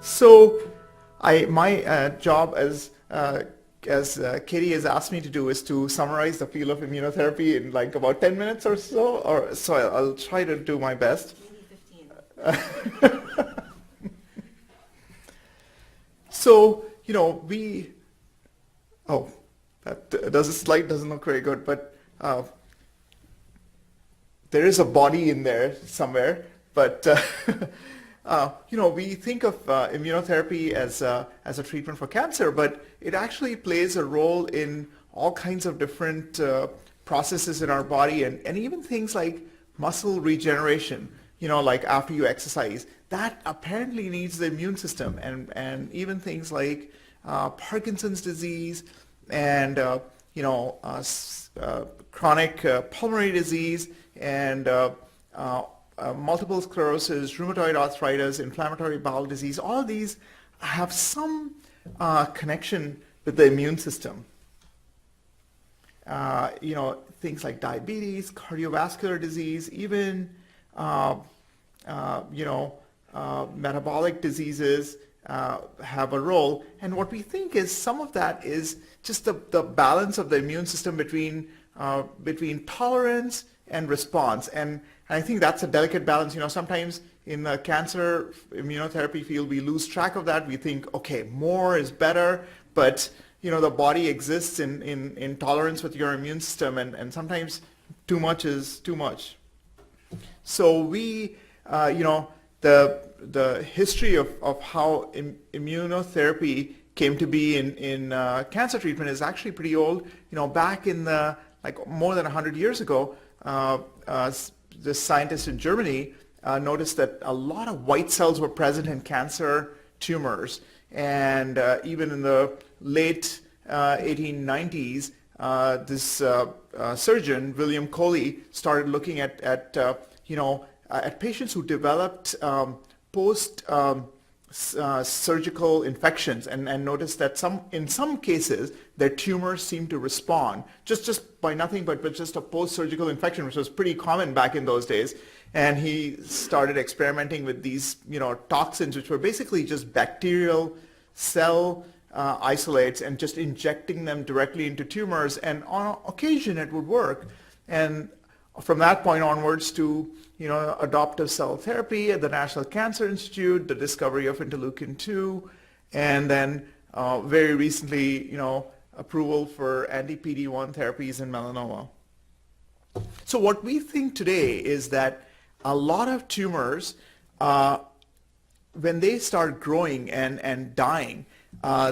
So, my job as Katie has asked me to do is to summarize the field of immunotherapy in like about 10 minutes or so, or so I'll try to do my best. Maybe 15. So, oh, the slide doesn't look very good, but there is a body in there somewhere, but we think of immunotherapy as a treatment for cancer, but it actually plays a role in all kinds of different processes in our body, and even things like muscle regeneration, like after you exercise. That apparently needs the immune system, and even things like Parkinson's disease and chronic pulmonary disease and multiple sclerosis, rheumatoid arthritis, inflammatory bowel disease. All of these have some connection with the immune system. Things like diabetes, cardiovascular disease, even metabolic diseases have a role. And what we think is some of that is just the balance of the immune system between tolerance and response. And I think that's a delicate balance. Sometimes in the cancer immunotherapy field, we lose track of that. We think, okay, more is better, but the body exists in tolerance with your immune system, and sometimes too much is too much. So we, the history of how immunotherapy came to be in cancer treatment is actually pretty old. Back in more than 100 years ago, this scientist in Germany noticed that a lot of white cells were present in cancer tumors, and even in the late 1890s, this surgeon William Coley started looking at patients who developed post surgical infections, and noticed that in some cases their tumors seemed to respond just by nothing but just a post-surgical infection, which was pretty common back in those days. And he started experimenting with these toxins, which were basically just bacterial cell isolates, and just injecting them directly into tumors, and on occasion it would work. And from that point onwards to adoptive cell therapy at the National Cancer Institute, the discovery of interleukin-2, and then very recently approval for anti-PD-1 therapies in melanoma. So what we think today is that a lot of tumors, when they start growing and dying,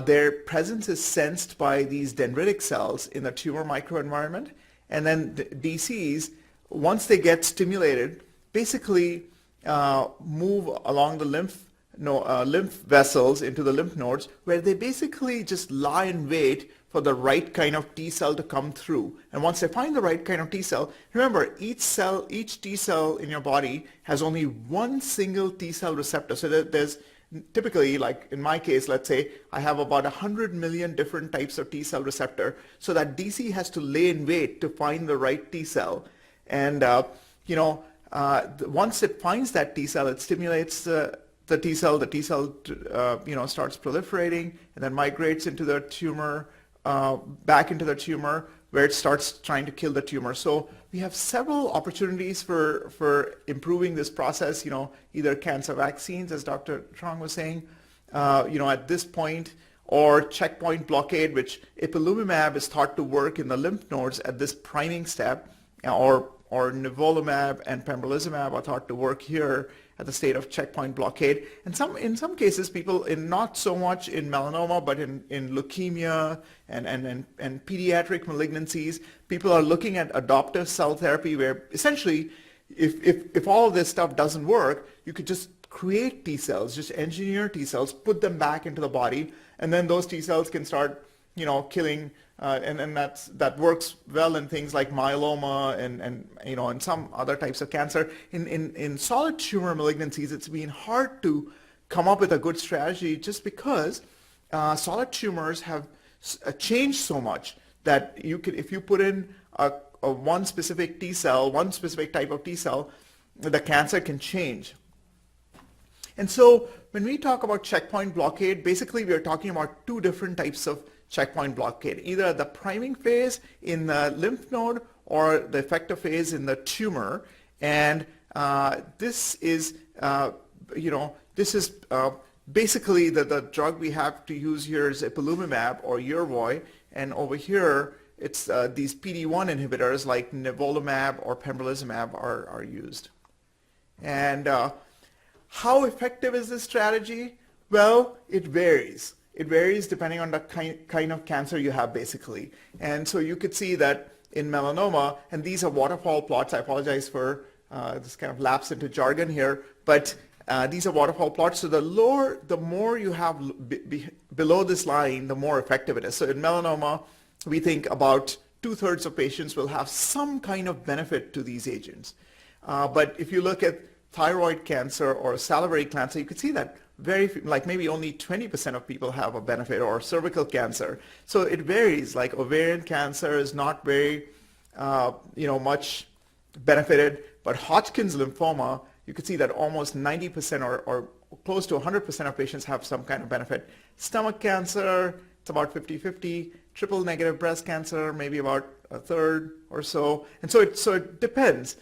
their presence is sensed by these dendritic cells in the tumor microenvironment, and then the DCs, once they get stimulated, basically move along the lymph vessels into the lymph nodes, where they basically just lie in wait for the right kind of T cell to come through. And once they find the right kind of T cell, remember, each T cell in your body has only one single T cell receptor. So there's typically, like in my case, let's say I have about 100 million different types of T cell receptor. So that DC has to lay in wait to find the right T cell. And once it finds that T cell, it stimulates the T cell. The T cell starts proliferating and then migrates into the tumor, back into the tumor, where it starts trying to kill the tumor. So we have several opportunities for improving this process, either cancer vaccines, as Dr. Trong was saying, at this point, or checkpoint blockade, which ipilimumab is thought to work in the lymph nodes at this priming step, or nivolumab and pembrolizumab are thought to work here at the state of checkpoint blockade. And in some cases, people, not so much in melanoma, but in leukemia and pediatric malignancies, people are looking at adoptive cell therapy, where essentially, if all of this stuff doesn't work, you could just create T cells, just engineer T cells, put them back into the body, and then those T cells can start killing, and that works well in things like myeloma and some other types of cancer. In solid tumor malignancies, it's been hard to come up with a good strategy, just because solid tumors have changed so much that if you put in a one specific T cell, one specific type of T cell, the cancer can change. And so when we talk about checkpoint blockade, basically we are talking about two different types of checkpoint blockade, either the priming phase in the lymph node or the effector phase in the tumor. And this is, basically the drug we have to use here is ipilimumab or Yervoy, and over here it's these PD-1 inhibitors like nivolumab or pembrolizumab are used. And how effective is this strategy? Well, it varies. It varies depending on the kind of cancer you have, basically. And so you could see that in melanoma, and these are waterfall plots. I apologize for this kind of lapse into jargon here, but these are waterfall plots. So the more you have below this line, the more effective it is. So in melanoma, we think about 2/3 of patients will have some kind of benefit to these agents. But if you look at thyroid cancer or salivary cancer, you could see that like maybe only 20% of people have a benefit, or cervical cancer. So it varies. Like ovarian cancer is not very, much benefited, but Hodgkin's lymphoma, you could see that almost 90% or close to 100% of patients have some kind of benefit. Stomach cancer, it's about 50-50. Triple negative breast cancer, maybe about 1/3 or so. And so it depends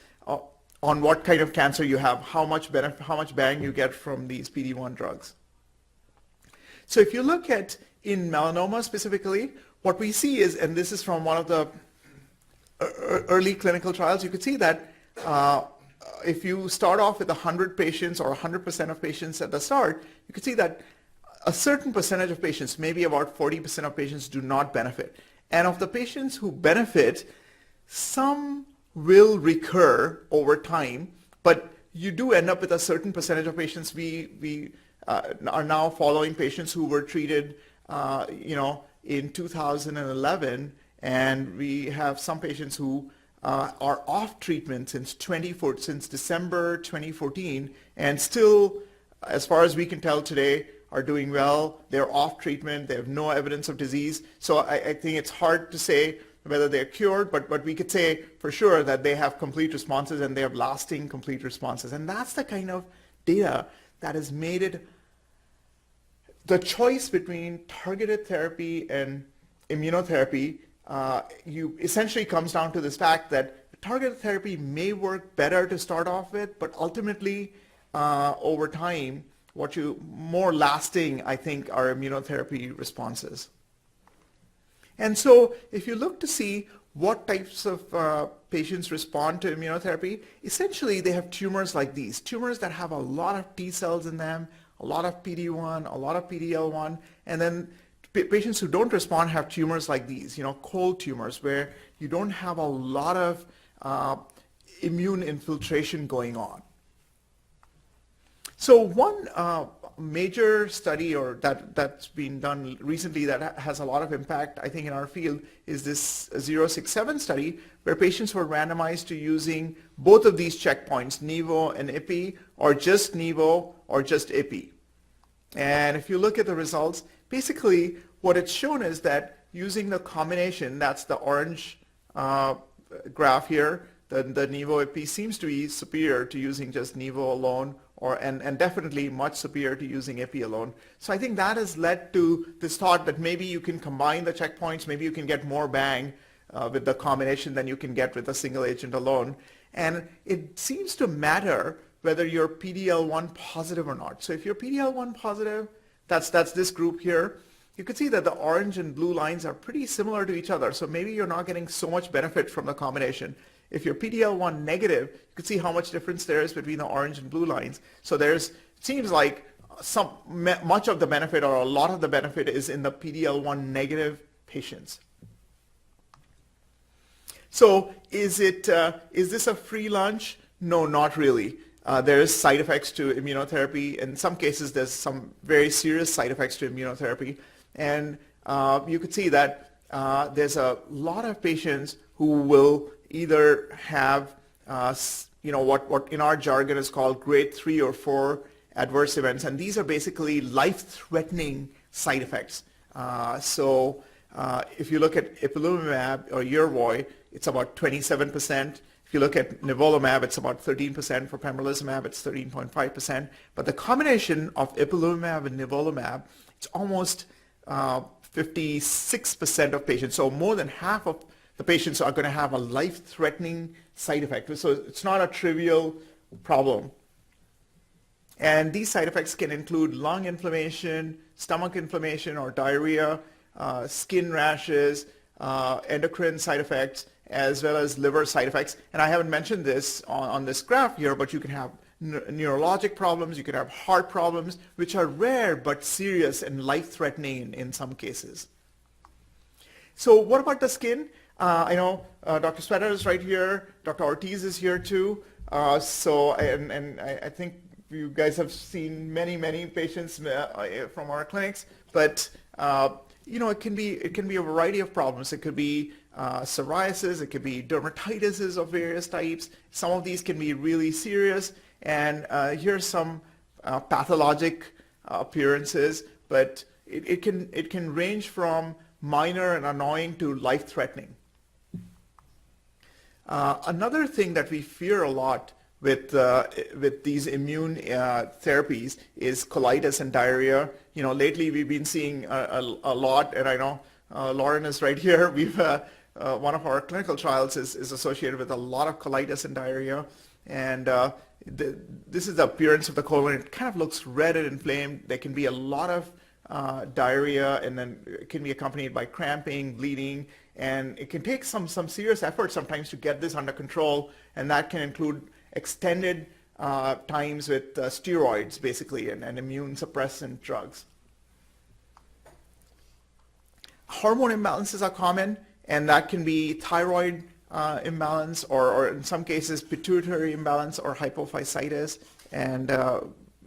on what kind of cancer you have, how much benefit, how much bang you get from these PD-1 drugs. So if you look at in melanoma specifically, what we see is, and this is from one of the early clinical trials, you could see that if you start off with 100 patients or 100% of patients at the start, you could see that a certain percentage of patients, maybe about 40% of patients, do not benefit. And of the patients who benefit, some will recur over time, but you do end up with a certain percentage of patients. We are now following patients who were treated, in 2011, and we have some patients who are off treatment since December 2014, and still, as far as we can tell today, are doing well. They're off treatment. They have no evidence of disease. So I think it's hard to say whether they're cured, but we could say for sure that they have complete responses and they have lasting complete responses. And that's the kind of data that has made it the choice between targeted therapy and immunotherapy. You essentially comes down to this fact that targeted therapy may work better to start off with, but ultimately over time, more lasting, I think, are immunotherapy responses. And so if you look to see what types of patients respond to immunotherapy, essentially they have tumors like these, tumors that have a lot of T cells in them, a lot of PD-1, a lot of PD-L1, and then patients who don't respond have tumors like these, cold tumors where you don't have a lot of immune infiltration going on. So one major study that's been done recently that has a lot of impact, I think, in our field is this 067 study, where patients were randomized to using both of these checkpoints, Nivo and Ipi, or just Nivo or just Ipi. And if you look at the results, basically what it's shown is that using the combination, that's the orange graph here, the Nivo Ipi seems to be superior to using just Nivo alone, and definitely much superior to using Ipi alone. So I think that has led to this thought that maybe you can combine the checkpoints, maybe you can get more bang with the combination than you can get with a single agent alone. And it seems to matter whether you're PD-L1 positive or not. So if you're PD-L1 positive, that's this group here, you can see that the orange and blue lines are pretty similar to each other. So maybe you're not getting so much benefit from the combination. If you're PD-L1 negative, you can see how much difference there is between the orange and blue lines. So it seems like much of the benefit or a lot of the benefit is in the PD-L1 negative patients. So is this a free lunch? No, not really. There is side effects to immunotherapy. In some cases, there's some very serious side effects to immunotherapy. And you could see that there's a lot of patients who will either have, what in our jargon is called grade 3 or 4 adverse events. And these are basically life-threatening side effects. So if you look at ipilimumab or Yervoy, it's about 27%. If you look at nivolumab, it's about 13%. For pembrolizumab, it's 13.5%. But the combination of ipilimumab and nivolumab, it's almost 56% of patients. So more than half of the patients are going to have a life-threatening side effect. So it's not a trivial problem. And these side effects can include lung inflammation, stomach inflammation or diarrhea, skin rashes, endocrine side effects, as well as liver side effects. And I haven't mentioned this on this graph here, but you can have neurologic problems, you can have heart problems, which are rare but serious and life-threatening in some cases. So what about the skin? I know Dr. Sweater is right here, Dr. Ortiz is here too. And I think you guys have seen many patients from our clinics, but it can be a variety of problems. It could be psoriasis, it could be dermatitis of various types. Some of these can be really serious, and here's some pathologic appearances, but it can range from minor and annoying to life-threatening. Another thing that we fear a lot with these immune therapies is colitis and diarrhea. Lately we've been seeing a lot, and I know Lauren is right here. We've one of our clinical trials is associated with a lot of colitis and diarrhea, and this is the appearance of the colon. It kind of looks red and inflamed. There can be a lot of diarrhea, and then it can be accompanied by cramping, bleeding, and it can take some serious effort sometimes to get this under control, and that can include extended times with steroids, basically, and immune suppressant drugs. Hormone imbalances are common, and that can be thyroid imbalance, or in some cases pituitary imbalance or hypophysitis, and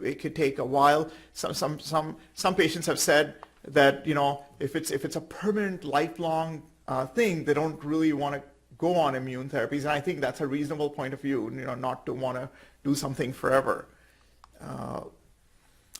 it could take a while. Some patients have said that if it's a permanent, lifelong thing, they don't really want to go on immune therapies, and I think that's a reasonable point of view, not to want to do something forever.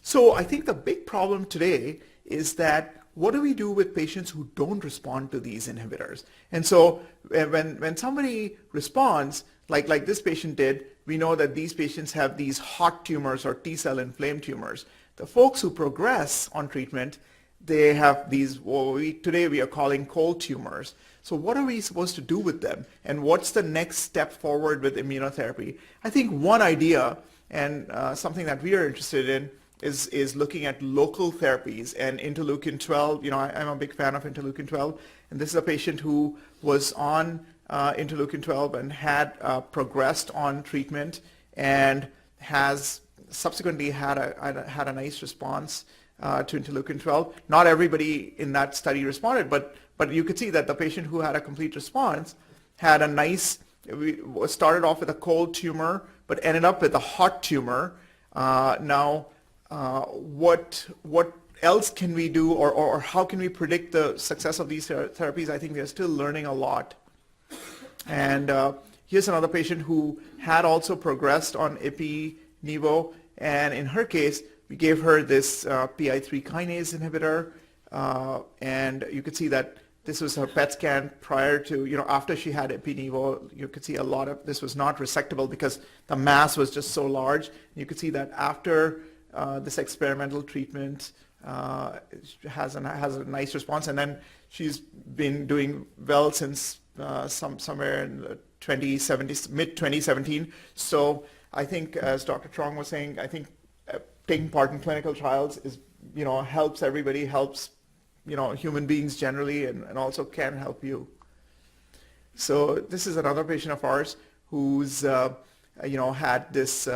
So I think the big problem today is that what do we do with patients who don't respond to these inhibitors? And so when somebody responds, like this patient did, we know that these patients have these hot tumors or T-cell inflamed tumors. The folks who progress on treatment, they have these, today we are calling cold tumors. So what are we supposed to do with them? And what's the next step forward with immunotherapy? I think one idea, and something that we are interested in, is looking at local therapies and interleukin-12. I'm a big fan of interleukin-12, and this is a patient who was on interleukin-12 and had progressed on treatment and has subsequently had a nice response to interleukin-12. Not everybody in that study responded, but you could see that the patient who had a complete response had a nice, we started off with a cold tumor, but ended up with a hot tumor. What else can we do, or how can we predict the success of these therapies? I think we are still learning a lot. And here's another patient who had also progressed on ipi-nivo, and in her case, we gave her this PI3 kinase inhibitor, and you could see that this was her PET scan prior to, after she had ipi-nivo. You could see a lot of, this was not resectable because the mass was just so large. You could see that after this experimental treatment has a nice response, and then she's been doing well since somewhere in mid-2017. So I think, as Dr. Trong was saying, I think taking part in clinical trials is, helps everybody, helps, human beings generally, and also can help you. So this is another patient of ours who's, had this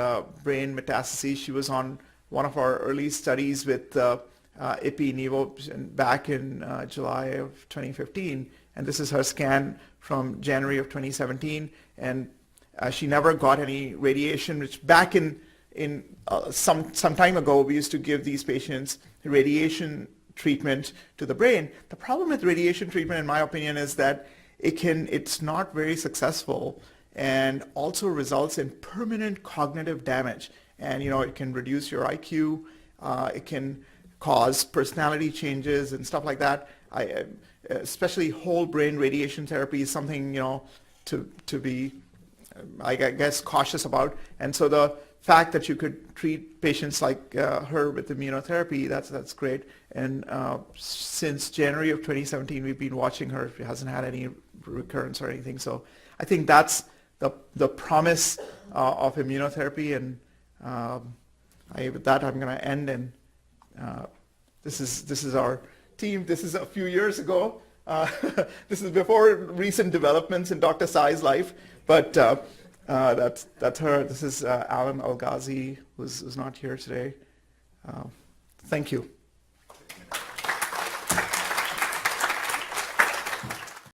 brain metastases. She was on one of our early studies with ipi-nivo back in July of 2015, and this is her scan from January of 2017, and she never got any radiation, which back in some time ago we used to give these patients radiation treatment to the brain. The problem with radiation treatment, in my opinion, is that it's not very successful and also results in permanent cognitive damage. And it can reduce your IQ, it can cause personality changes and stuff like that. Especially whole brain radiation therapy is something to be I guess, cautious about. And so the fact that you could treat patients like her with immunotherapy, that's great. And since January of 2017, we've been watching her. She hasn't had any recurrence or anything. So I think that's the promise of immunotherapy. And with that, I'm going to end. And this is our team. This is a few years ago. This is before recent developments in Dr. Sai's life, but that's her. This is Alan Al-Ghazi, who's not here today. Thank you.